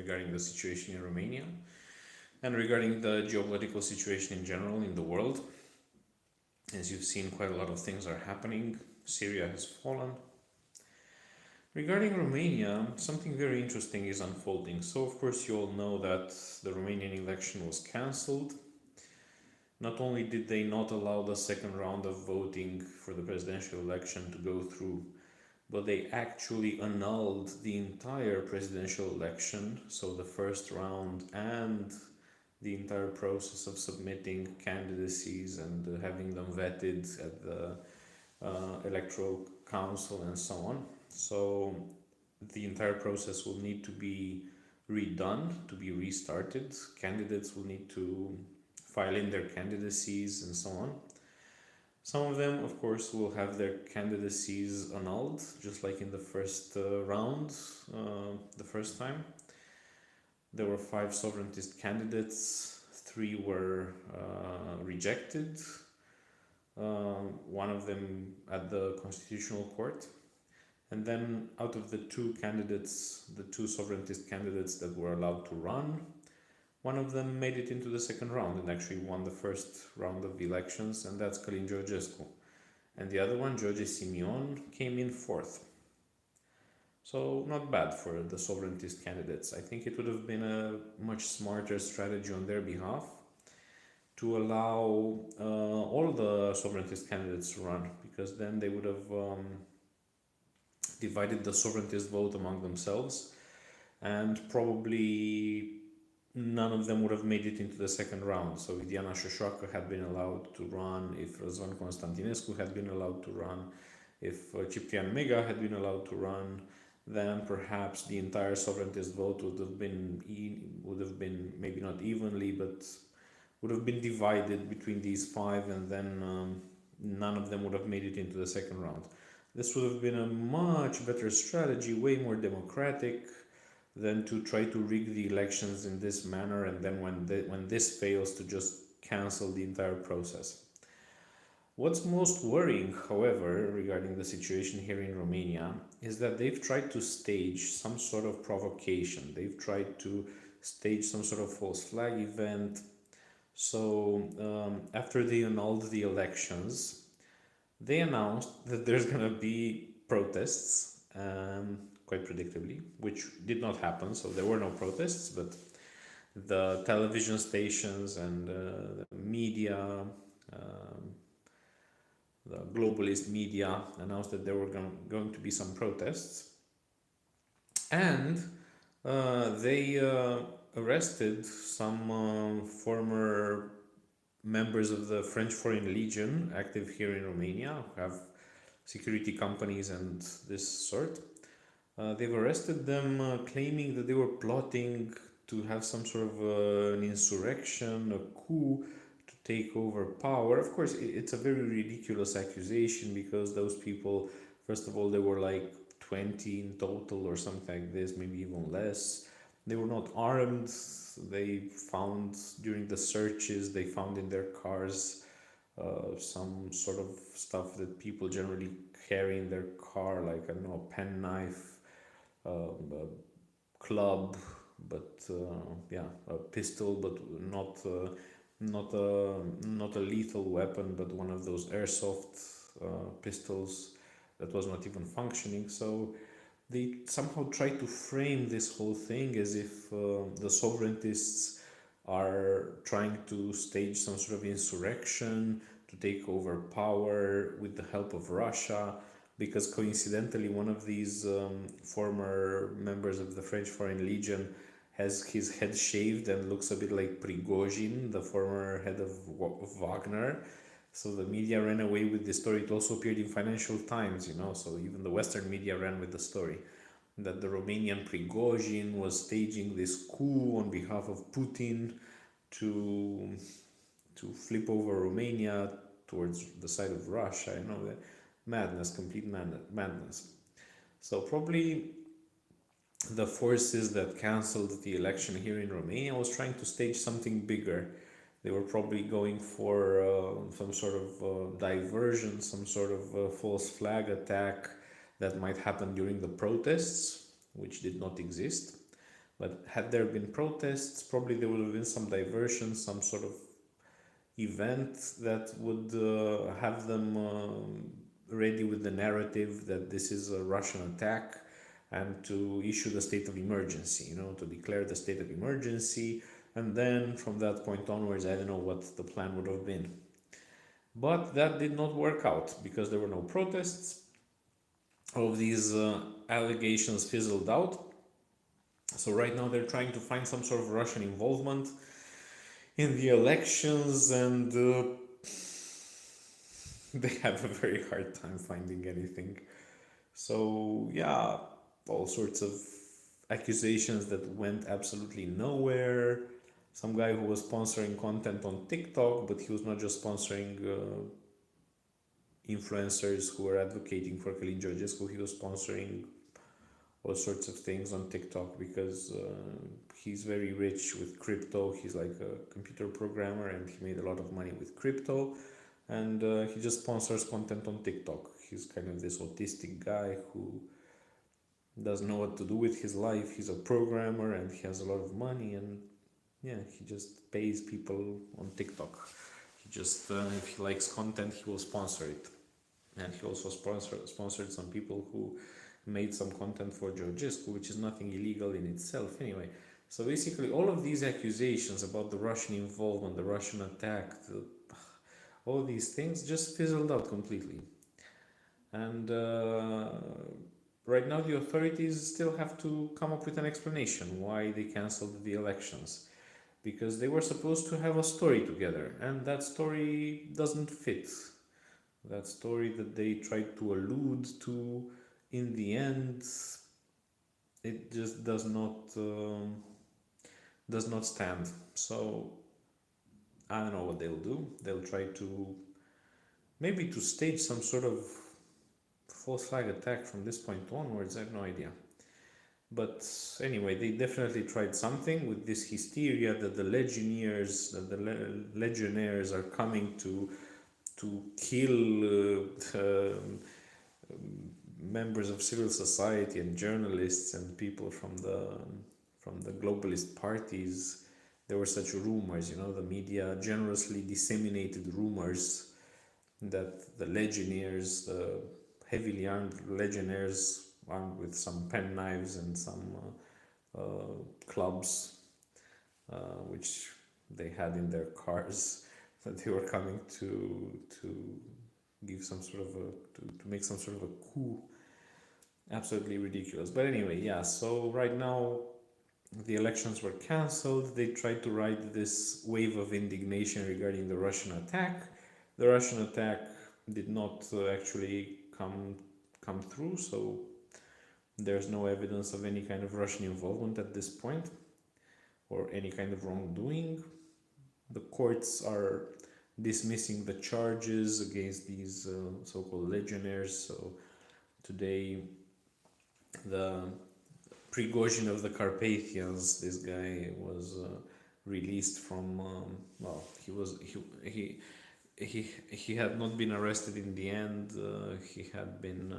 regarding the situation in Romania and regarding the geopolitical situation in general in the world. As you've seen, quite a lot of things are happening. Syria has fallen. Regarding Romania, something very interesting is unfolding. So, of course, you all know that the Romanian election was cancelled. Not only did they not allow the second round of voting for the presidential election to go through, but they actually annulled the entire presidential election, so the first round and the entire process of submitting candidacies and having them vetted at the electoral council and so on. So the entire process will need to be redone, to be restarted. Candidates will need to file in their candidacies and so on. Some of them, of course, will have their candidacies annulled, just like in the first round, the first time. There were 5 sovereigntist candidates, 3 were rejected, one of them at the Constitutional Court. And then out of the 2 candidates, the 2 sovereigntist candidates that were allowed to run, one of them made it into the second round and actually won the first round of the elections, and that's Călin Georgescu. And the other one, George Simion, came in 4th. So not bad for the sovereigntist candidates. I think it would have been a much smarter strategy on their behalf to allow all the sovereigntist candidates to run, because then they would have divided the sovereigntist vote among themselves, and probably none of them would have made it into the second round. So if Diana Șoșoacă had been allowed to run, if Răzvan Constantinescu had been allowed to run, if Ciprian Mega had been allowed to run, then perhaps the entire sovereigntist vote would have been maybe not evenly, but would have been divided between these 5, and then none of them would have made it into the second round. This would have been a much better strategy, way more democratic than to try to rig the elections in this manner, and then when this fails, to just cancel the entire process. What's most worrying, however, regarding the situation here in Romania is that they've tried to stage some sort of provocation. They've tried to stage some sort of false flag event. So after they annulled the elections, they announced that there's going to be protests, quite predictably, which did not happen. So there were no protests, but the television stations and the media, the globalist media, announced that there were going to be some protests. And they arrested some former members of the French Foreign Legion active here in Romania, who have security companies and this sort. They've arrested them claiming that they were plotting to have some sort of an insurrection, a coup, to take over power. Of course, it's a very ridiculous accusation, because those people, first of all, they were like 20 in total or something like this, maybe even less. They were not armed. They found, during the searches, they found in their cars some sort of stuff that people generally carry in their car, like, I don't know, a pen knife, a club, but a pistol, but not a lethal weapon, but one of those airsoft pistols that was not even functioning. So they somehow try to frame this whole thing as if the sovereigntists are trying to stage some sort of insurrection to take over power with the help of Russia, because coincidentally one of these former members of the French Foreign Legion has his head shaved and looks a bit like Prigozhin, the former head of Wagner. So the media ran away with the story. It also appeared in Financial Times, so even the Western media ran with the story that the Romanian Prigozhin was staging this coup on behalf of Putin to flip over Romania towards the side of Russia. Madness, complete madness. So probably the forces that cancelled the election here in Romania was trying to stage something bigger. They were probably going for some sort of diversion, some sort of false flag attack that might happen during the protests, which did not exist. But had there been protests, probably there would have been some diversion, some sort of event that would have them ready with the narrative that this is a Russian attack, and to issue the state of emergency, to declare the state of emergency. And then from that point onwards, I don't know what the plan would have been. But that did not work out because there were no protests. All of these allegations fizzled out. So right now they're trying to find some sort of Russian involvement in the elections, and they have a very hard time finding anything. So yeah, all sorts of accusations that went absolutely nowhere. Some guy who was sponsoring content on TikTok, but he was not just sponsoring influencers who were advocating for Călin Georgescu, he was sponsoring all sorts of things on TikTok because he's very rich with crypto. He's like a computer programmer and he made a lot of money with crypto, and he just sponsors content on TikTok. He's kind of this autistic guy who doesn't know what to do with his life. He's a programmer and he has a lot of money, and yeah, he just pays people on TikTok. He just if he likes content, he will sponsor it. And he also sponsored some people who made some content for Georgescu, which is nothing illegal in itself anyway. So basically all of these accusations about the Russian involvement, the Russian attack, all these things just fizzled out completely. And right now the authorities still have to come up with an explanation why they cancelled the elections, because they were supposed to have a story together, and that story doesn't fit. That story that they tried to allude to, in the end, it just does not stand. So I don't know what they'll do. They'll try to maybe to stage some sort of false flag attack from this point onwards. I have no idea. But anyway, they definitely tried something with this hysteria that the legionnaires are coming to kill members of civil society and journalists and people from the globalist parties. There were such rumors, the media generously disseminated rumors that the legionnaires, the heavily armed legionnaires armed with some pen knives and some clubs, which they had in their cars, that they were coming to give some sort of to make some sort of a coup. Absolutely ridiculous. But anyway, yeah, so right now the elections were cancelled. They tried to ride this wave of indignation regarding the Russian attack. The Russian attack did not actually come through, so there's no evidence of any kind of Russian involvement at this point, or any kind of wrongdoing. The courts are dismissing the charges against these so-called legionnaires. So today, the Prigozhin of the Carpathians, this guy was released from. Well, he had not been arrested in the end. He had been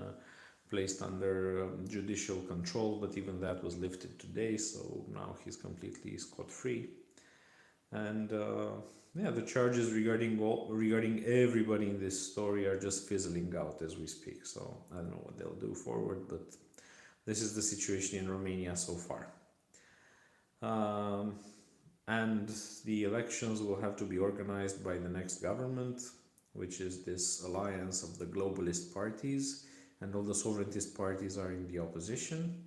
placed under judicial control, but even that was lifted today. So now he's completely scot-free. And yeah, the charges regarding everybody in this story are just fizzling out as we speak. So I don't know what they'll do forward, but this is the situation in Romania so far. And the elections will have to be organized by the next government, which is this alliance of the globalist parties, and all the sovereigntist parties are in the opposition.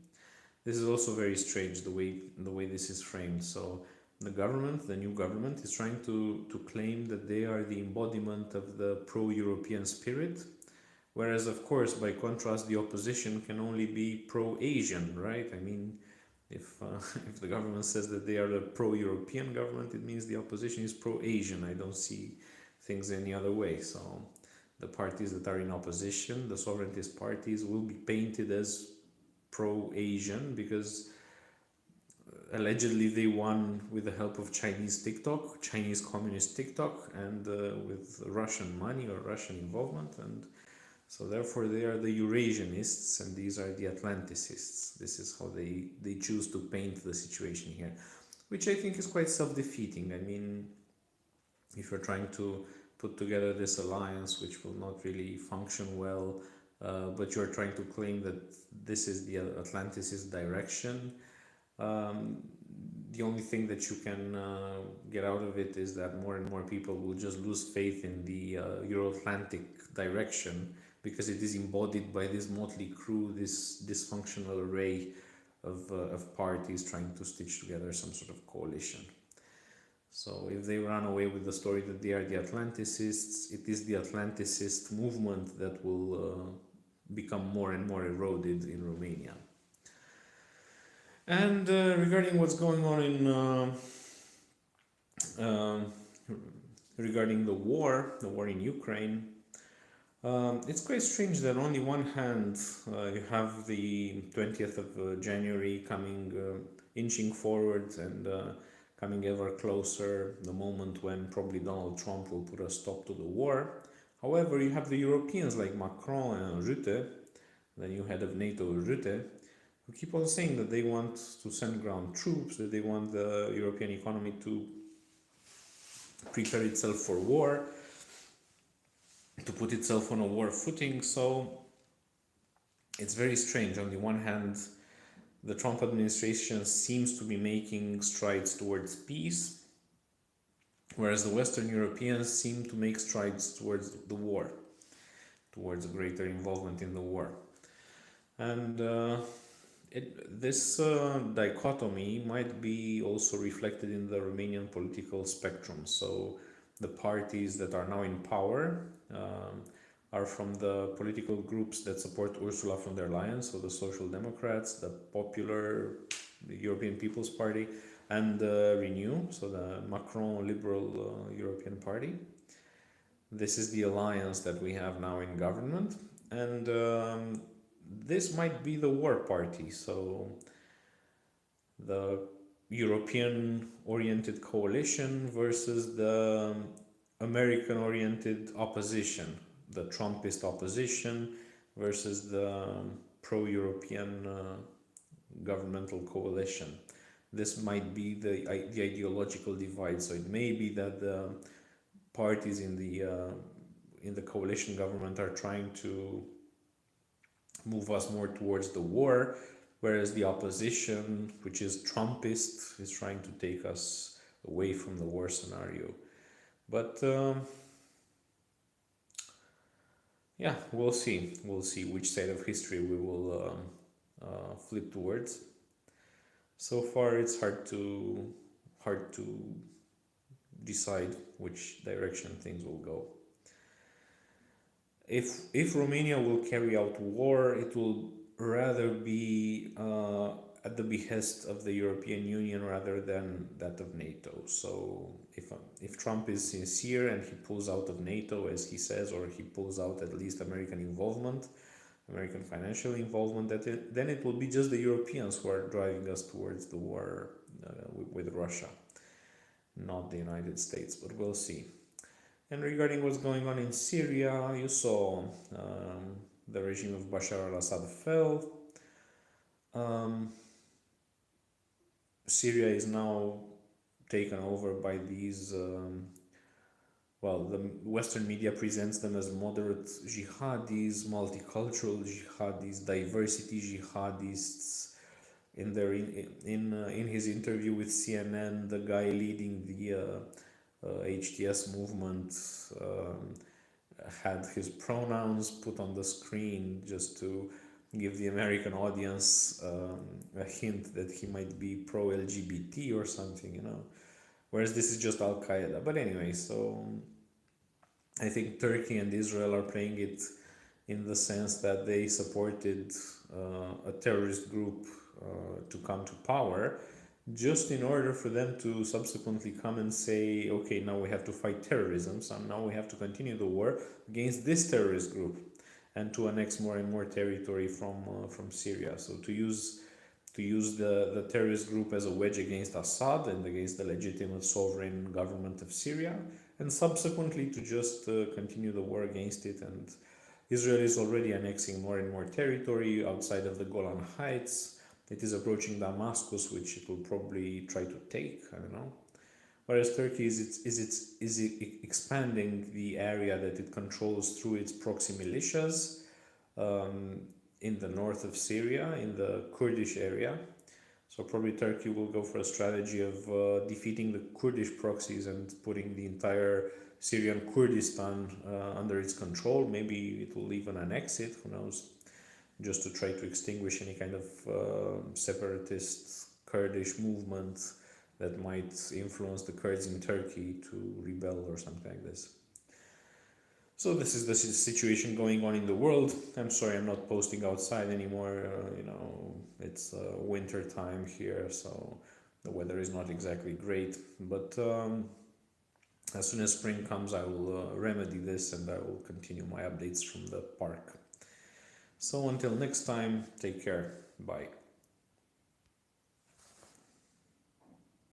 This is also very strange, the way this is framed. So the government, the new government, is trying to claim that they are the embodiment of the pro-European spirit, whereas, of course, by contrast, the opposition can only be pro-Asian, right? I mean, if the government says that they are a pro-European government, it means the opposition is pro-Asian. I don't see things any other way. So the parties that are in opposition, the sovereigntist parties, will be painted as pro-Asian because allegedly they won with the help of Chinese communist TikTok, and with Russian money or Russian involvement. And So therefore, they are the Eurasianists, and these are the Atlanticists. This is how they choose to paint the situation here, which I think is quite self-defeating. I mean, if you're trying to put together this alliance, which will not really function well, but you're trying to claim that this is the Atlanticist direction, um, the only thing that you can get out of it is that more and more people will just lose faith in the Euro-Atlantic direction, because it is embodied by this motley crew, this dysfunctional array of parties trying to stitch together some sort of coalition. So if they run away with the story that they are the Atlanticists, it is the Atlanticist movement that will become more and more eroded in Romania. And regarding what's going on in regarding the war in Ukraine, it's quite strange that on the one hand you have the 20th of January coming, inching forward and coming ever closer, the moment when probably Donald Trump will put a stop to the war. However, you have the Europeans like Macron and Rutte, the new head of NATO, Rutte, who keep on saying that they want to send ground troops, that they want the European economy to prepare itself for war, to put itself on a war footing. So it's very strange. On the one hand, the Trump administration seems to be making strides towards peace, whereas the Western Europeans seem to make strides towards the war, towards a greater involvement in the war. And this dichotomy might be also reflected in the Romanian political spectrum. So the parties that are now in power are from the political groups that support Ursula von der Leyen, so the Social Democrats, the Popular, the European People's Party, and Renew, so the Macron Liberal European Party. This is the alliance that we have now in government, and this might be the war party. So the European-oriented coalition versus the American-oriented opposition, the Trumpist opposition versus the pro-European governmental coalition. This might be the ideological divide. So it may be that the parties in the coalition government are trying to move us more towards the war, whereas the opposition, which is Trumpist, is trying to take us away from the war scenario. But yeah, we'll see. We'll see which side of history we will flip towards. So far, it's hard to decide which direction things will go. If Romania will carry out war, it will rather be at the behest of the European Union rather than that of NATO. So if Trump is sincere and he pulls out of NATO, as he says, or he pulls out at least American involvement, American financial involvement, then it will be just the Europeans who are driving us towards the war with Russia, not the United States, but we'll see. And regarding what's going on in Syria, you saw the regime of Bashar al-Assad fell. Syria is now taken over by these, well, the Western media presents them as moderate jihadis, multicultural jihadis, diversity jihadists. In his interview with CNN, the guy leading the HTS movement had his pronouns put on the screen just to give the American audience a hint that he might be pro-LGBT or something, you know, whereas this is just Al-Qaeda. But anyway, so I think Turkey and Israel are playing it in the sense that they supported a terrorist group to come to power, just in order for them to subsequently come and say, okay, now we have to fight terrorism, so now we have to continue the war against this terrorist group and to annex more and more territory from Syria. So to use the terrorist group as a wedge against Assad and against the legitimate sovereign government of Syria, and subsequently to just continue the war against it. And Israel is already annexing more and more territory outside of the Golan Heights. It is approaching Damascus, which it will probably try to take. I don't know. Whereas Turkey is expanding the area that it controls through its proxy militias in the north of Syria, in the Kurdish area. So probably Turkey will go for a strategy of defeating the Kurdish proxies and putting the entire Syrian Kurdistan under its control. Maybe it will even annex it, who knows, just to try to extinguish any kind of separatist Kurdish movement that might influence the Kurds in Turkey to rebel or something like this. So this is the situation going on in the world. I'm sorry I'm not posting outside anymore. It's winter time here, so the weather is not exactly great. But as soon as spring comes, I will remedy this and I will continue my updates from the park. So until next time, take care. Bye.